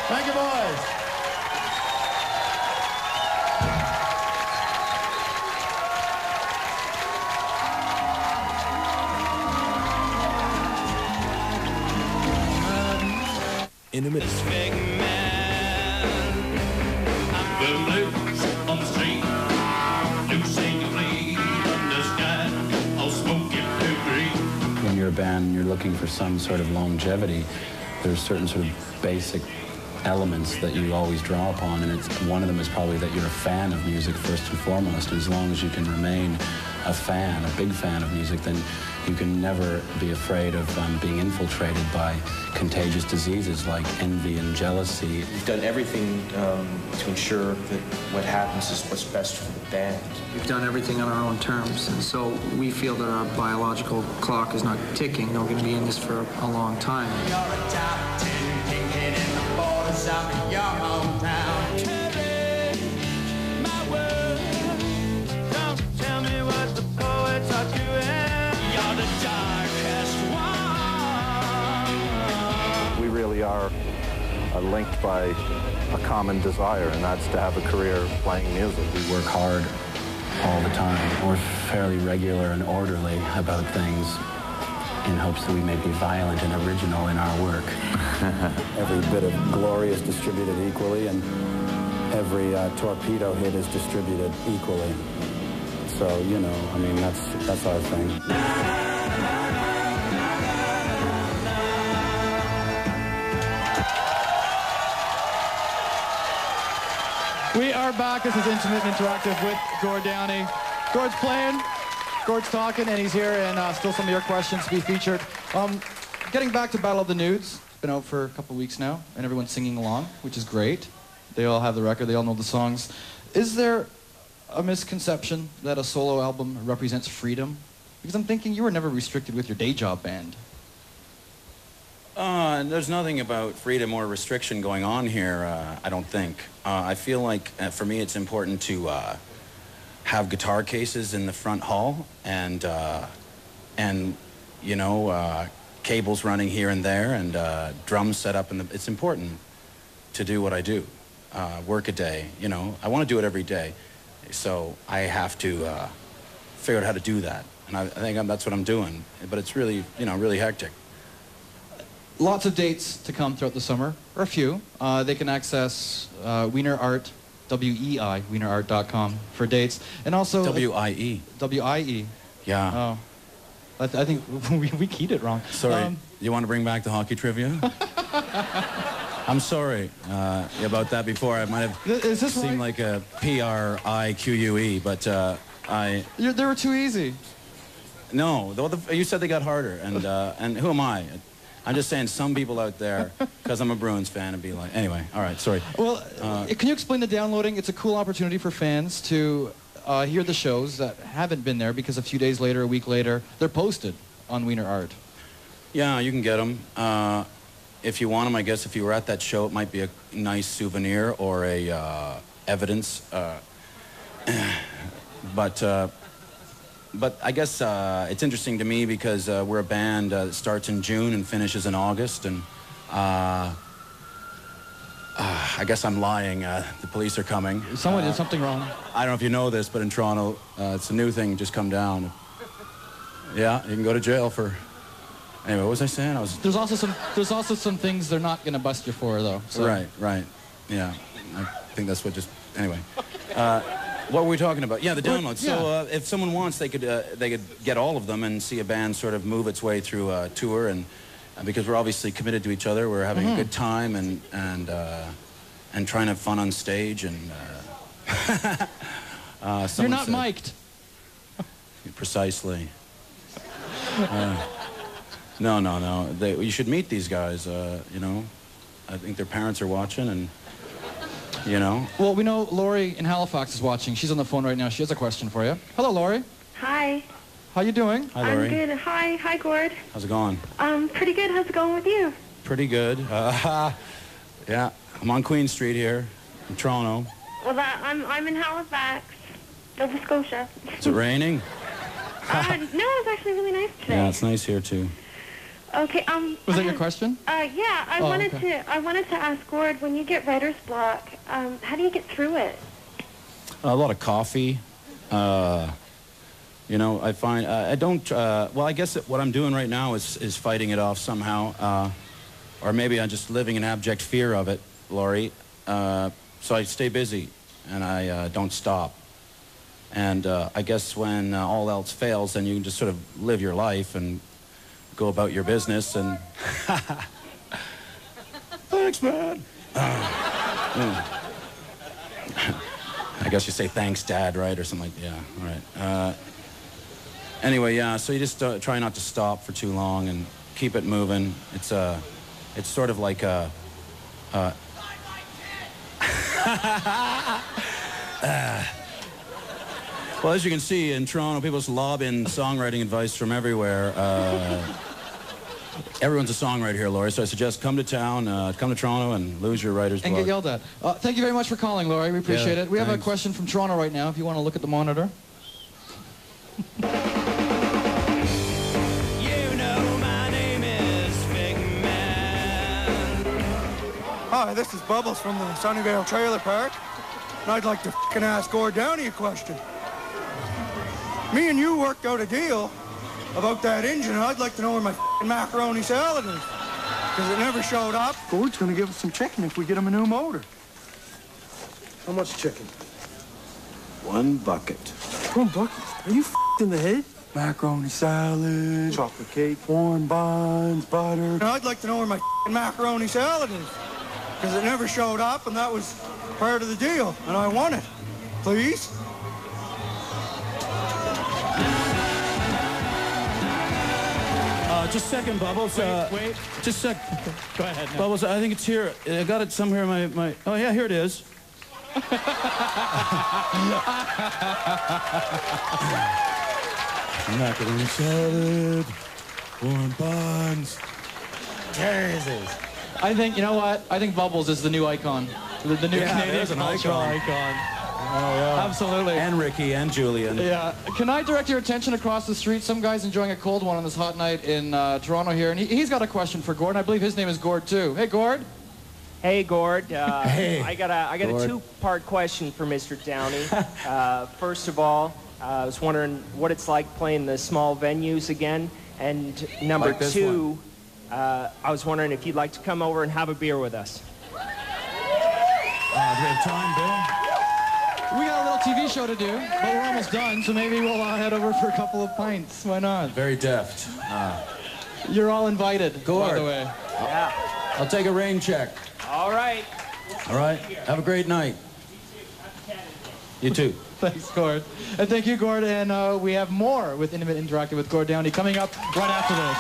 Thank you, boys. In a minute. When you're a band, you're looking for some sort of longevity. There's certain sort of basic elements that you always draw upon, and one of them is probably that you're a fan of music first and foremost. And as long as you can remain a fan, a big fan of music, then you can never be afraid of being infiltrated by contagious diseases like envy and jealousy. We've done everything to ensure that what happens is what's best for the band. We've done everything on our own terms, and so we feel that our biological clock is not ticking. We're going to be in this for a long time. You're a top 10 king hitting the borders of your hometown. We really are linked by a common desire, and that's to have a career playing music. We work hard all the time. We're fairly regular and orderly about things in hopes that we may be violent and original in our work. Every bit of glory is distributed equally, and every torpedo hit is distributed equally. So, you know, I mean, that's our thing. We are back. This is Intimate and Interactive with Gord Downie. Gord's playing, Gord's talking, and he's here, and still some of your questions to be featured. Getting back to Battle of the Nudes. It's been out for a couple weeks now, and everyone's singing along, which is great. They all have the record. They all know the songs. Is there a misconception that a solo album represents freedom? Because I'm thinking you were never restricted with your day job band. There's nothing about freedom or restriction going on here, I don't think. I feel like, for me, it's important to have guitar cases in the front hall and you know, cables running here and there, and drums set up in the... It's important to do what I do, work a day, you know. I want to do it every day, so I have to figure out how to do that. And I think that's what I'm doing, but it's really, you know, really hectic. Lots of dates to come throughout the summer, or a few. They can access Wiener Art, W-E-I, wienerart.com for dates. And also... W-I-E. W-I-E. Yeah. Oh. I think we keyed it wrong. Sorry, you want to bring back the hockey trivia? I'm sorry about that before. I might have seemed like a P-R-I-Q-U-E, but they were too easy. No, you said they got harder, and who am I? I'm just saying some people out there, because I'm a Bruins fan, and be like, anyway, all right, sorry. Well, can you explain the downloading? It's a cool opportunity for fans to hear the shows that haven't been there, because a few days later, a week later, they're posted on Wiener Art. Yeah, you can get them. If you want them, I guess if you were at that show, it might be a nice souvenir or a evidence. But I guess it's interesting to me because we're a band that starts in June and finishes in August, and I guess I'm lying. The police are coming. Someone did something wrong. I don't know if you know this, but in Toronto, it's a new thing, just come down. Yeah, you can go to jail for... Anyway, what was I saying? There's also some things they're not going to bust you for, though. So. Right. Yeah, I think that's what just... Anyway. What were we talking about? Yeah, the downloads. Yeah. So if someone wants, they could get all of them and see a band sort of move its way through a tour, and because we're obviously committed to each other, we're having a good time and trying to have fun on stage, and you're not mic'd. Precisely. No. You should meet these guys. You know, I think their parents are watching, and. You know? Well, we know Lori in Halifax is watching. She's on the phone right now. She has a question for you. Hello, Lori. Hi. How you doing? Hi, Lori. I'm good. Hi, Gord. How's it going? Pretty good. How's it going with you? Pretty good. Yeah, I'm on Queen Street here in Toronto. Well, I'm in Halifax, Nova Scotia. Is it raining? No, it's actually really nice today. Yeah, it's nice here too. Okay, Was that your question? Yeah, I wanted to ask Gord, when you get writer's block, how do you get through it? A lot of coffee. You know, I find I don't. Well, I guess what I'm doing right now is fighting it off somehow, or maybe I'm just living in abject fear of it, Laurie. So I stay busy and I don't stop. And I guess when all else fails, then you can just sort of live your life and go about your business and... Thanks, man. I guess you say thanks, Dad, right? Or something like that. Yeah, all right. Anyway, yeah, so you just try not to stop for too long and keep it moving. It's sort of like a... Well, as you can see, in Toronto, people's lobbing songwriting advice from everywhere. Everyone's a songwriter here, Laurie, so I suggest come to town, come to Toronto and lose your writer's block. And get yelled at. Thank you very much for calling, Laurie. We appreciate it. We have a question from Toronto right now, if you want to look at the monitor. You know my name is Big Man. Hi, this is Bubbles from the Sunnyvale Trailer Park, and I'd like to ask Gord Downie a question. Me and you worked out a deal about that engine, and I'd like to know where my macaroni salad is, because it never showed up. Gord's going to give us some chicken if we get him a new motor. How much chicken? 1 bucket. 1 bucket? Are you in the head? Macaroni salad, chocolate cake, warm buns, butter. And I'd like to know where my macaroni salad is, because it never showed up, and that was part of the deal, and I want it. Please? Just a second, Bubbles. Wait. Just a sec. Go ahead. No. Bubbles, I think it's here. I got it somewhere in my... Oh, yeah, here it is. Macaroni salad, warm buns. Jesus. I think, you know what? I think Bubbles is the new icon. The new Canadian cultural icon. Oh, yeah. Absolutely. And Ricky and Julian. Yeah. Can I direct your attention across the street? Some guy's enjoying a cold one on this hot night in Toronto here, and he's got a question for Gord. I believe his name is Gord, too. Hey, Gord. Hey, Gord. Hey. I got a two-part question for Mr. Downie. First of all, I was wondering what it's like playing the small venues again. And number like two, I was wondering if you'd like to come over and have a beer with us. Do we have time, Bill? We got a little TV show to do, but we're almost done, so maybe we'll head over for a couple of pints. Why not? Very deft. You're all invited, Gord. by the way. Yeah. I'll take a rain check. All right. All right. Have a great night. You too. Thanks, Gord. And thank you, Gord. And we have more with Intimate Interactive with Gord Downie coming up right after this.